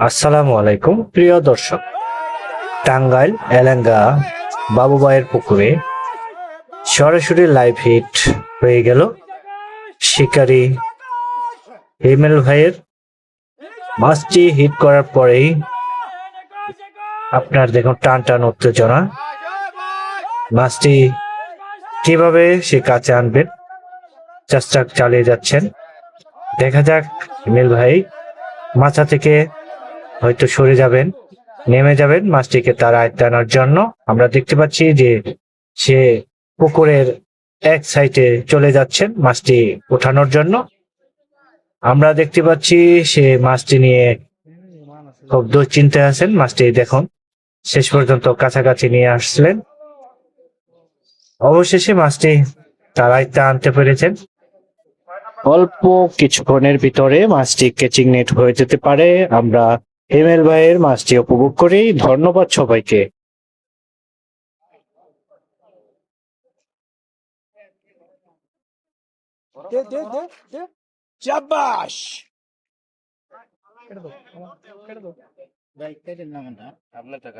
আসসালামু আলাইকুম প্রিয় দর্শক। টাঙ্গাইল এলাঙ্গা বাবুবাইয়ের পুকুরে সরাসরি লাইভ হিট হয়ে গেল শিকারী হিমেল ভাইয়ের। মাছটি হিট করার পরেই আপনার দেখুন টান টান উত্তেজনা। মাছটি কিভাবে সে কাছে আনবেন চেষ্টা চালিয়ে যাচ্ছেন। দেখা যাক হিমেল ভাই মাছা থেকে হয়তো সরে যাবেন, নেমে যাবেন মাছটিকে তার আয়ত্তে আনার জন্য। আমরা দেখতে পাচ্ছি যে সে পুকুরের এক সাইডে চলে যাচ্ছেন মাছটি ওঠানোর জন্য। আমরা দেখতে পাচ্ছি সে মাছটি নিয়ে খুব দুশ্চিন্তায় আছেন। মাছটি দেখুন শেষ পর্যন্ত কাছাকাছি নিয়ে আসলেন, অবশেষে মাছটি তার আয়ত্তে আনতে পেরেছেন। অল্প কিছুক্ষণের ভিতরে মাছটি ক্যাচিং নেট হয়ে যেতে পারে। আমরা হিমেল ভাইয়ের মাছটি উপভোগ করি। ধন্যবাদ সবাইকে। দে দে দে দে চাবাস কেটে দাও কেটে দাও ভাই কেটে না আপনার টাকা